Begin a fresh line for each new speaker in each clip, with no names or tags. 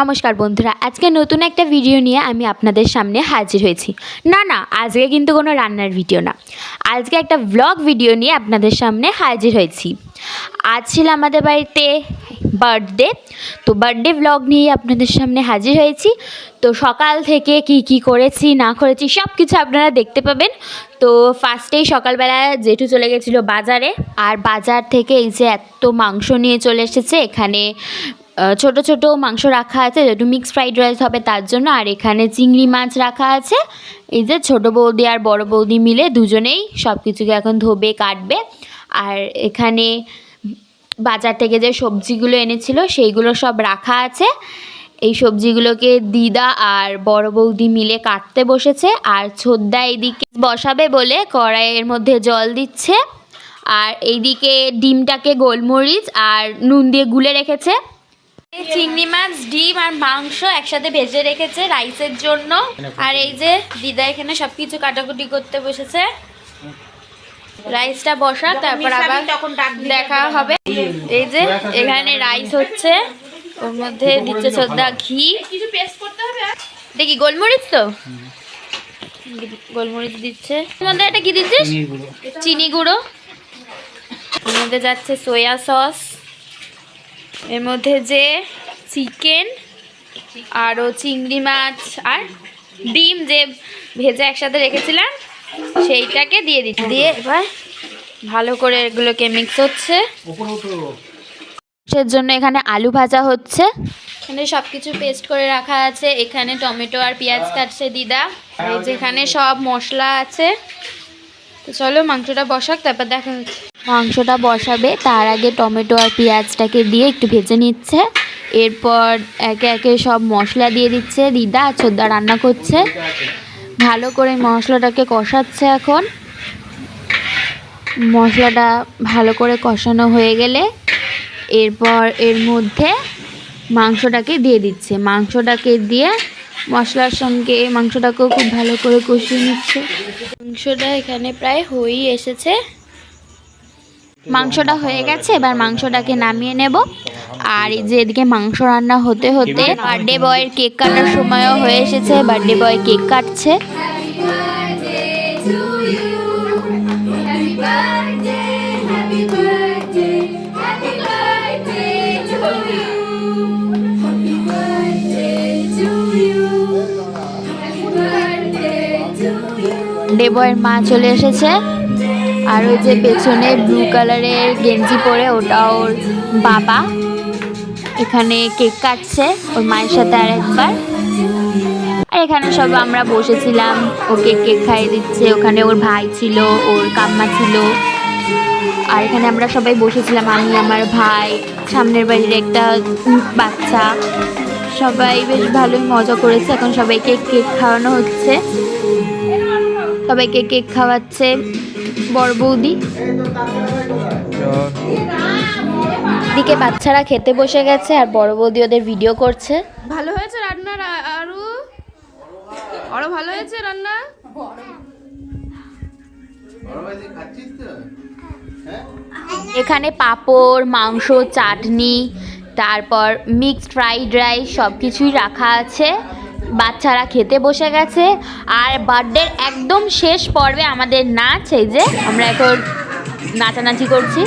নমস্কার বন্ধুরা, আজকে নতুন একটা ভিডিও নিয়ে আমি আপনাদের সামনে হাজির হয়েছি। না, আজকে কিন্তু কোনো রান্নার ভিডিও না, আজকে একটা ব্লগ ভিডিও নিয়ে আপনাদের সামনে হাজির হয়েছি। আজ ছিল আমাদের বাড়িতে বার্থডে, তো বার্থডে ব্লগ নিয়ে আপনাদের সামনে হাজির হয়েছি। তো সকাল থেকে কি করেছি না করেছি সব কিছু আপনারা দেখতে পাবেন। তো ফার্স্টেই সকালবেলা জেঠু চলে গেছিলো বাজারে, আর বাজার থেকে এই যে এত মাংস নিয়ে চলে এসেছে। এখানে ছোট ছোট মাংস রাখা আছে, যেহেতু মিক্সড ফ্রাইড রাইস হবে তার জন্য। আর এখানে চিংড়ি মাছ রাখা আছে। এই যে ছোটো বৌদি আর বড় বৌদি মিলে দুজনেই সব কিছুকে এখন ধোবে কাটবে। আর এখানে বাজার থেকে যে সবজিগুলো এনেছিল সেইগুলো সব রাখা আছে। এই সবজিগুলোকে দিদা আর বড় বৌদি মিলে কাটতে বসেছে। আর ছোদ্দা এইদিকে বসাবে বলে কড়াইয়ের মধ্যে জল দিচ্ছে। আর এইদিকে ডিমটাকে গোলমরিচ আর নুন দিয়ে গুলে রেখেছে। চিংড়ি মাছ, ডিম আর মাংস একসাথে ভেজে রেখেছে রাইসের জন্য। আর এই যে দিদা এখানে সবকিছু কাটাকুটি করতে বসেছে। রাইসটা বসা, তারপর আবার দেখা হবে। এই যে এখানে রাইস হচ্ছে, ওর মধ্যে দিচ্ছে ছোদ্দা ঘি। দেখি গোলমরিচ, তো গোলমরিচ দিচ্ছে। এর মধ্যে এটা কি দিচ্ছিস? চিনি গুঁড়ো। এর মধ্যে যাচ্ছে সয়া সস। এর মধ্যে যে চিকেন আরও চিংড়ি মাছ আর ডিম যে ভেজে একসাথে রেখেছিলাম সেইটাকে দিয়ে দিচ্ছি। দিয়ে এবার ভালো করে এগুলোকে মিক্স হচ্ছে। সের জন্য এখানে আলু ভাজা হচ্ছে। এখানে সব কিছু পেস্ট করে রাখা আছে। এখানে টমেটো আর পেঁয়াজ কাটছে দিদা। এই যেখানে সব মশলা আছে। তো চলো মাংসটা বসাক, তারপর দেখা হচ্ছে। মাংসটা বসাবে তার আগে টমেটো আর পেঁয়াজটাকে দিয়ে একটু ভেজে নিচ্ছে। এরপর একে একে সব মশলা দিয়ে দিচ্ছে। দিদা আর ছোদ্দা রান্না করছে, ভালো করে মশলাটাকে কষাচ্ছে। এখন মশলাটা ভালো করে কষানো হয়ে গেলে এরপর এর মধ্যে মাংসটাকে দিয়ে দিচ্ছে। মাংসটাকে দিয়ে মশলার সঙ্গে মাংসটাকেও খুব ভালো করে কষিয়ে নিচ্ছে। মাংসটা এখানে প্রায় হয়েই এসেছে। মাংসটা হয়ে গেছে, এবার মাংসটাকে নামিয়ে নেব। আর এই যে এদিকে মাংস রান্না হতে হতে বার্থডে বয়ের কেক কাটার সময়ও হয়ে এসেছে। বার্থডে বয় কেক কাটছে। বার্থডে বয়ের মা চলে এসেছে। আর ওই যে পেছনে ব্লু কালারের গেঞ্জি পরে ওটা ওর বাবা। এখানে কেক কাটছে ওর মায়ের সাথে আর একবার। আর এখানে সব আমরা বসেছিলাম, ওকে কেক খাইয়ে দিচ্ছে। ওখানে ওর ভাই ছিল, ওর কাম্মা ছিল। আর এখানে আমরা সবাই বসেছিলাম, আমি, আমার ভাই, সামনের বাড়ির একটা বাচ্চা। সবাই বেশ ভালোই মজা করেছে। এখন সবাইকে কেক খাওয়ানো হচ্ছে। সবাইকে কেক খাওয়াচ্ছে বড় বৌদি। দিকে বাচ্চারা খেতে বসে গেছে আর বড় বৌদি ওদের ভিডিও করছে।
ভালো হয়েছে রান্না, আরো ভালো হয়েছে রান্না।
এখানে পাঁপড়, মাংস, চাটনি, তারপর মিক্সড ফ্রাইড রাইস সব কিছুই রাখা আছে। বাচ্চারা খেতে বসে গেছে। আর বার্থডের একদম শেষ পর্বে আমাদের নাচ। এই যে আমরা এখন নাচানাচি করছি।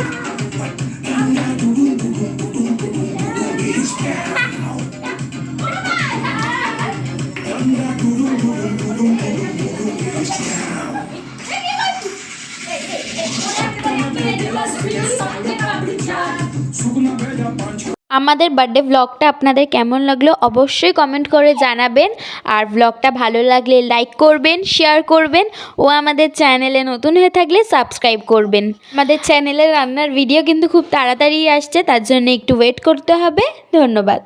আমাদের বার্থডে ব্লগটা আপনাদের কেমন লাগলো অবশ্যই কমেন্ট করে জানাবেন। আর ব্লগটা ভালো লাগলে লাইক করবেন, শেয়ার করবেন ও আমাদের চ্যানেলে নতুন হয়ে থাকলে সাবস্ক্রাইব করবেন। আমাদের চ্যানেলে রান্নার ভিডিও কিন্তু খুব তাড়াতাড়ি আসছে, তার জন্য একটু ওয়েট করতে হবে। ধন্যবাদ।